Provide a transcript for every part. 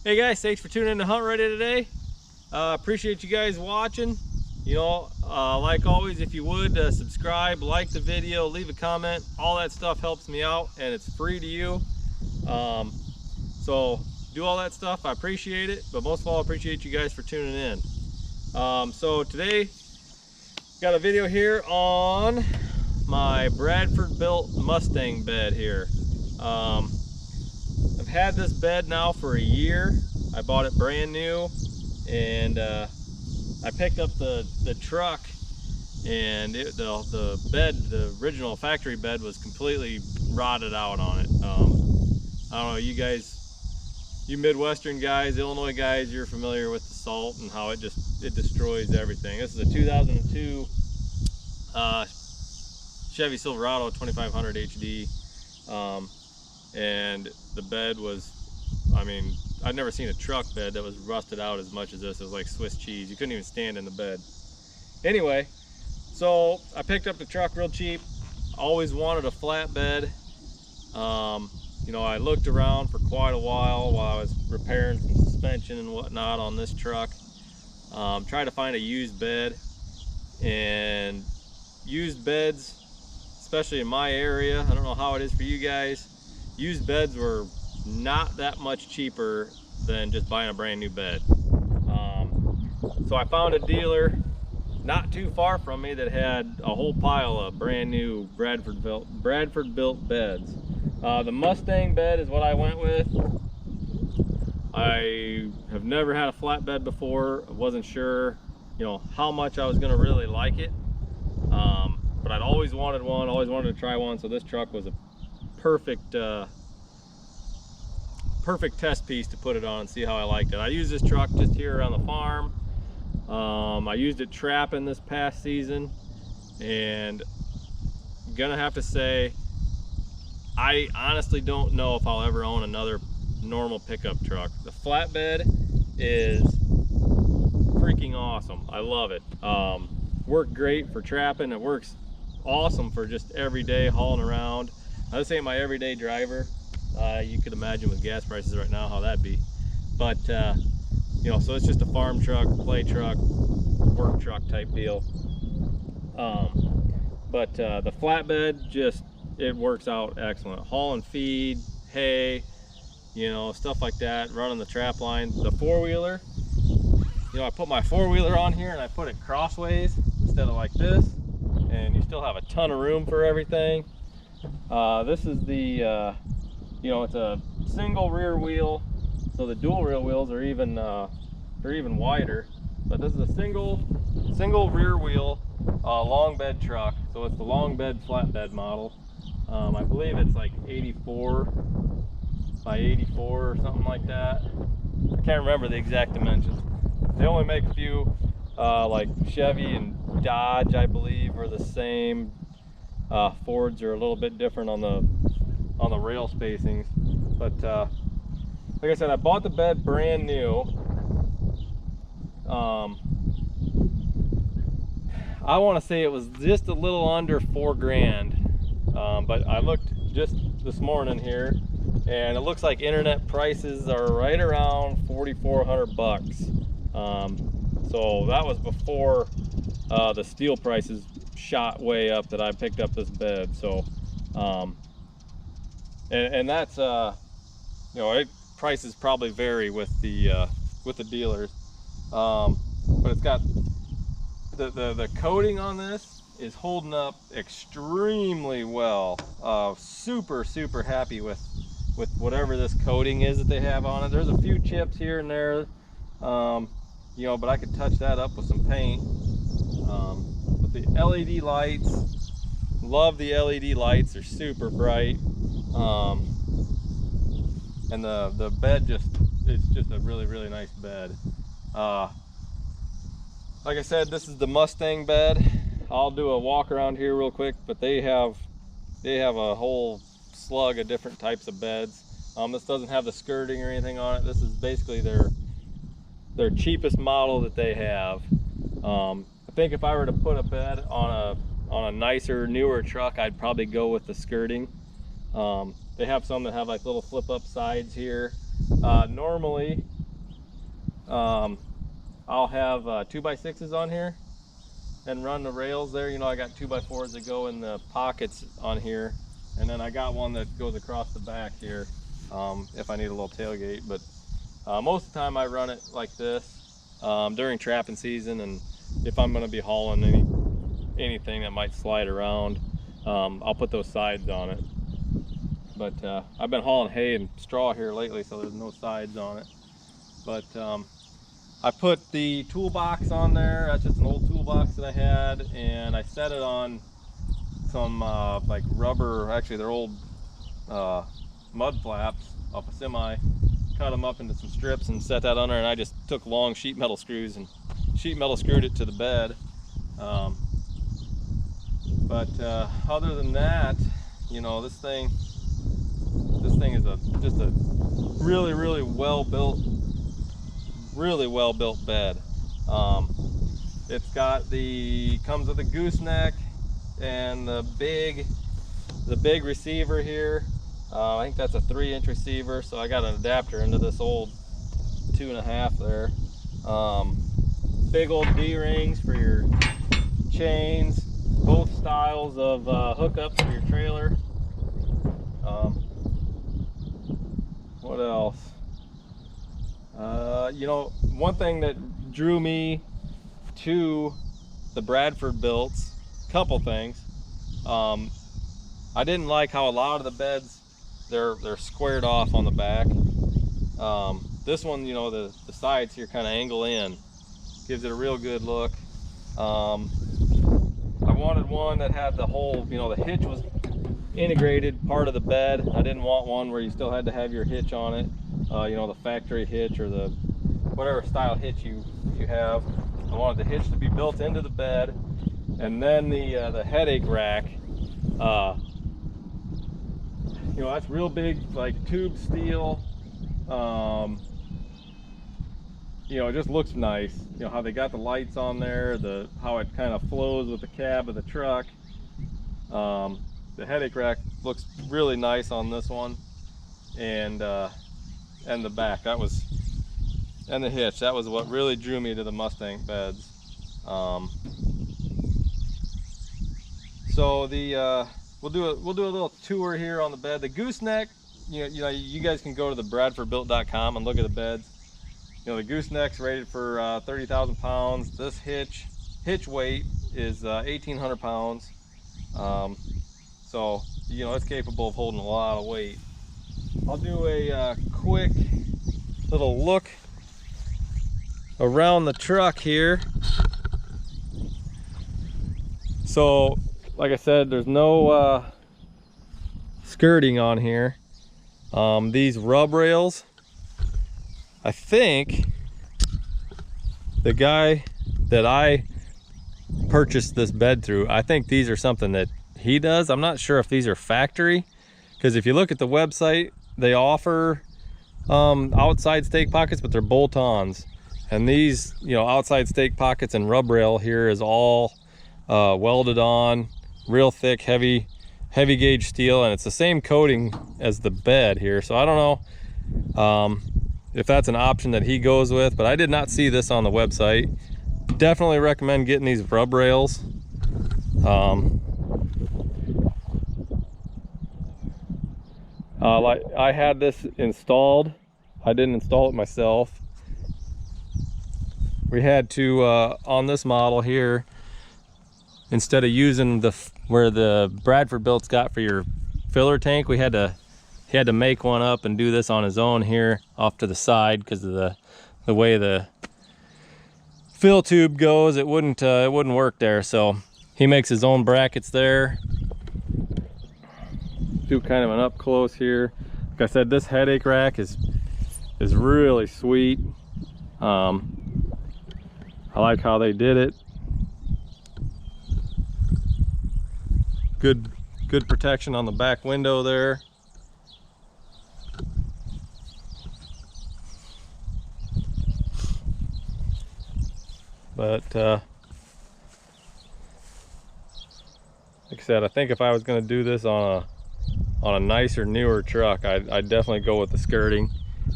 Hey guys, thanks for tuning in to Hunt Ready today. Appreciate you guys watching. You know, like always, if you would subscribe, like the video, leave a comment. All that stuff helps me out and it's free to you. So do all that stuff. I appreciate it, but most of all, I appreciate you guys for tuning in. So today, got a video here on my Bradford Built Mustang bed here. I've had this bed now for a year. I bought it brand new, and I picked up the truck, and the bed, the original factory bed, was completely rotted out on it. I don't know, you guys, you Midwestern guys, Illinois guys, you're familiar with the salt and how it destroys everything. This is a 2002 Chevy Silverado 2500 HD. And the bed was, I mean, I've never seen a truck bed that was rusted out as much as this. It was like Swiss cheese. You couldn't even stand in the bed. Anyway, so I picked up the truck real cheap. Always wanted a flatbed. You know, I looked around for quite a while I was repairing some suspension and whatnot on this truck. Tried to find a used bed, and used beds, especially in my area, I don't know how it is for you guys, used beds were not that much cheaper than just buying a brand new bed. So I found a dealer not too far from me that had a whole pile of brand new Bradford built beds. The Mustang bed is what I went with. I have never had a flatbed before. I wasn't sure, you know, how much I was going to really like it. But I'd always wanted one, always wanted to try one, so this truck was a perfect perfect test piece to put it on and see how I liked it. I used this truck just here around the farm. I used it trapping this past season, and I'm gonna have to say I honestly don't know if I'll ever own another normal pickup truck. The flatbed is freaking awesome. I love it. Worked great for trapping. It works awesome for just everyday hauling around. Now, this ain't my everyday driver. You could imagine with gas prices right now how that'd be. But you know, so it's just a farm truck, play truck, work truck type deal. But the flatbed, just, it works out excellent. Hauling feed, hay, you know, stuff like that, running the trap line. The four-wheeler, you know, I put my four-wheeler on here and I put it crossways instead of like this, and you still have a ton of room for everything. This is the you know, it's a single rear wheel, so the dual rear wheels are even wider. But this is a single rear wheel long bed truck, so it's the long bed flatbed model. I believe it's like 84 by 84 or something like that. I can't remember the exact dimensions. They only make a few, like Chevy and Dodge, I believe, are the same. Fords are a little bit different on the rail spacings, but like I said, I bought the bed brand new. I want to say it was just a little under $4,000, but I looked just this morning here, and it looks like internet prices are right around 4,400 bucks. So that was before the steel prices shot way up that I picked up this bed. So and that's you know, prices probably vary with the dealers, but it's got the coating on this is holding up extremely well. Super happy with whatever this coating is that they have on it. There's a few chips here and there, you know, but I could touch that up with some paint. But the LED lights, love the LED lights, they're super bright. And the bed, it's just a really nice bed. Like I said, this is the Mustang bed. I'll do a walk around here real quick, but they have a whole slug of different types of beds. This doesn't have the skirting or anything on it. This is basically their cheapest model that they have. I think if I were to put a bed on a nicer, newer truck, I'd probably go with the skirting. They have some that have like little flip up sides here. Normally I'll have 2x6s on here and run the rails there. You know, I got 2x4s that go in the pockets on here, and then I got one that goes across the back here if I need a little tailgate. But most of the time I run it like this during trapping season, and if I'm going to be hauling anything that might slide around, I'll put those sides on it. But I've been hauling hay and straw here lately, so there's no sides on it. But I put the Toolbox on there. That's just an old Toolbox that I had, and I set it on some like rubber, actually they're old mud flaps off a semi. Cut them up into some strips and set that on there, and I just took long sheet metal screws and sheet metal screwed it to the bed. But other than that, you know, this thing is just a really well built bed. It's got comes with a gooseneck and the big receiver here. I think that's a 3-inch receiver, so I got an adapter into this old 2.5 there. Big old D-rings for your chains, both styles of hookups for your trailer. What else? You know, one thing that drew me to the Bradford Builts, couple things. I didn't like how a lot of the beds they're squared off on the back. This one, you know, the sides here kind of angle in, gives it a real good look. I wanted one that had the whole, you know, the hitch was integrated part of the bed. I didn't want one where you still had to have your hitch on it, you know, the factory hitch or the whatever style hitch you have. I wanted the hitch to be built into the bed, and then the headache rack, you know, that's real big, like tube steel. You know, it just looks nice. You know how they got the lights on there, how it kind of flows with the cab of the truck. The headache rack looks really nice on this one, and the back, and the hitch, that was what really drew me to the Mustang beds. So we'll do a little tour here on the bed. The Gooseneck, you know, you guys can go to the bradfordbuilt.com and look at the beds. You know, the Gooseneck's rated for 30,000 pounds. This hitch weight is 1,800 pounds. So, you know, it's capable of holding a lot of weight. I'll do a quick little look around the truck here. So, like I said, there's no skirting on here. These rub rails, I think the guy that I purchased this bed through, I think these are something that he does. I'm not sure if these are factory, because if you look at the website, they offer outside stake pockets, but they're bolt-ons. And these, you know, outside stake pockets and rub rail here is all welded on, real thick, heavy gauge steel, and it's the same coating as the bed here. So I don't know if that's an option that he goes with, but I did not see this on the website. Definitely recommend getting these rub rails. Like I had this installed, I didn't install it myself. We had to on this model here, instead of using where the Bradford Built's got for your filler tank, he had to make one up and do this on his own here off to the side because of the way the fill tube goes. It wouldn't work there, so he makes his own brackets there. Do kind of an up close here. Like I said, this headache rack is really sweet. I like how they did it. Good protection on the back window there. But like I said, I think if I was going to do this on a nicer, newer truck, I'd definitely go with the skirting.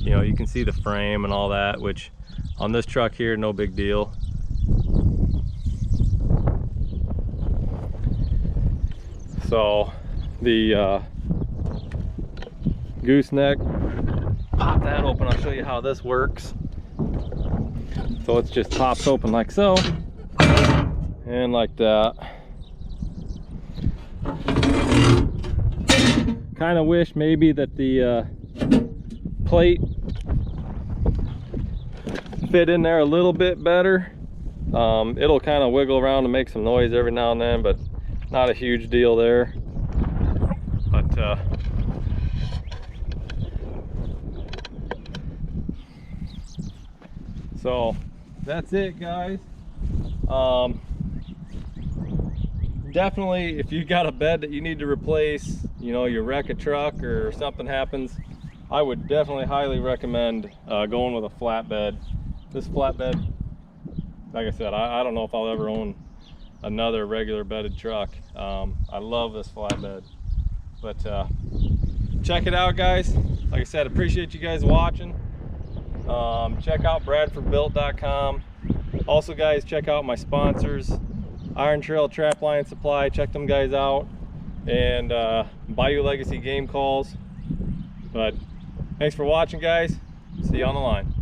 you know, you can see the frame and all that, which on this truck here, no big deal. So the gooseneck, pop that open, I'll show you how this works. So it just pops open like so, and like that. Kind of wish maybe that the plate fit in there a little bit better. It'll kind of wiggle around and make some noise every now and then, but not a huge deal there. But so that's it, guys. Definitely, if you got a bed that you need to replace, you know, you wreck a truck or something happens, I would definitely highly recommend going with a flatbed. This flatbed, like I said, I don't know if I'll ever own another regular bedded truck. I love this flatbed. But check it out, guys. Like I said, appreciate you guys watching. Check out bradfordbuilt.com. Also, guys, check out my sponsors, Iron Trail Trap Line Supply. Check them guys out. And Bayou Legacy Game Calls. But thanks for watching, guys. See you on the line.